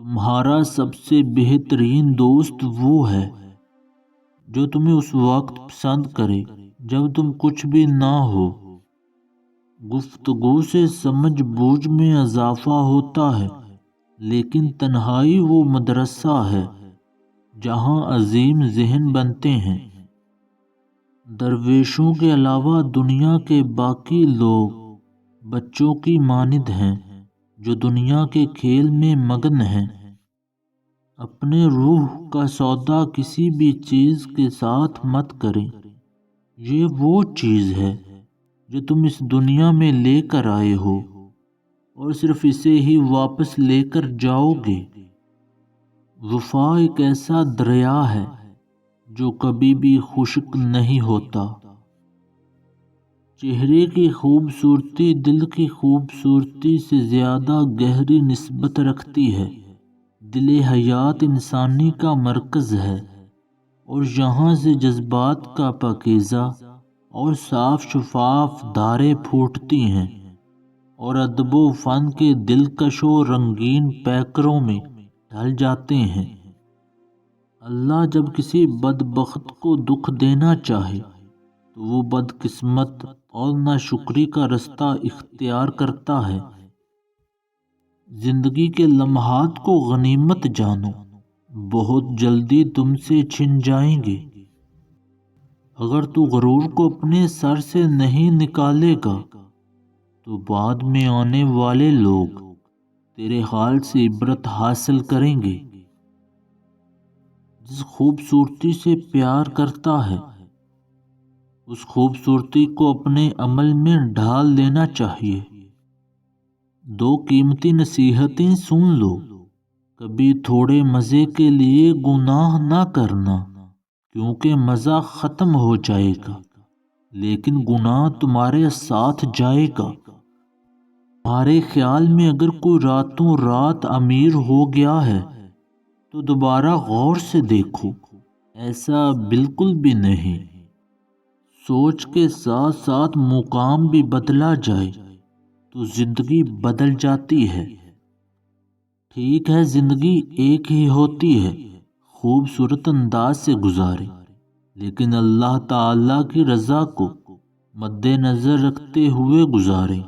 تمہارا سب سے بہترین دوست وہ ہے جو تمہیں اس وقت پسند کرے جب تم کچھ بھی نہ ہو۔ گفتگو سے سمجھ بوجھ میں اضافہ ہوتا ہے، لیکن تنہائی وہ مدرسہ ہے جہاں عظیم ذہن بنتے ہیں۔ درویشوں کے علاوہ دنیا کے باقی لوگ بچوں کی مانند ہیں جو دنیا کے کھیل میں مگن ہیں۔ اپنے روح کا سودا کسی بھی چیز کے ساتھ مت کریں۔ یہ وہ چیز ہے جو تم اس دنیا میں لے کر آئے ہو اور صرف اسے ہی واپس لے کر جاؤ گے۔ وفا ایک ایسا دریا ہے جو کبھی بھی خشک نہیں ہوتا۔ چہرے کی خوبصورتی دل کی خوبصورتی سے زیادہ گہری نسبت رکھتی ہے۔ دل حیات انسانی کا مرکز ہے اور یہاں سے جذبات کا پاکیزہ اور صاف شفاف دھاریں پھوٹتی ہیں اور ادب و فن کے دلکش و رنگین پیکروں میں ڈھل جاتے ہیں۔ اللہ جب کسی بدبخت کو دکھ دینا چاہے تو وہ بدقسمت اور ناشکری کا رستہ اختیار کرتا ہے۔ زندگی کے لمحات کو غنیمت جانو، بہت جلدی تم سے چھن جائیں گے۔ اگر تو غرور کو اپنے سر سے نہیں نکالے گا تو بعد میں آنے والے لوگ تیرے حال سے عبرت حاصل کریں گے۔ جس خوبصورتی سے پیار کرتا ہے اس خوبصورتی کو اپنے عمل میں ڈھال دینا چاہیے۔ دو قیمتی نصیحتیں سن لو۔ کبھی تھوڑے مزے کے لیے گناہ نہ کرنا، کیونکہ مزہ ختم ہو جائے گا لیکن گناہ تمہارے ساتھ جائے گا۔ تمہارے خیال میں اگر کوئی راتوں رات امیر ہو گیا ہے تو دوبارہ غور سے دیکھو، ایسا بالکل بھی نہیں۔ سوچ کے ساتھ ساتھ مقام بھی بدلا جائے تو زندگی بدل جاتی ہے۔ ٹھیک ہے، زندگی ایک ہی ہوتی ہے، خوبصورت انداز سے گزاریں، لیکن اللہ تعالی کی رضا کو مد نظر رکھتے ہوئے گزاریں۔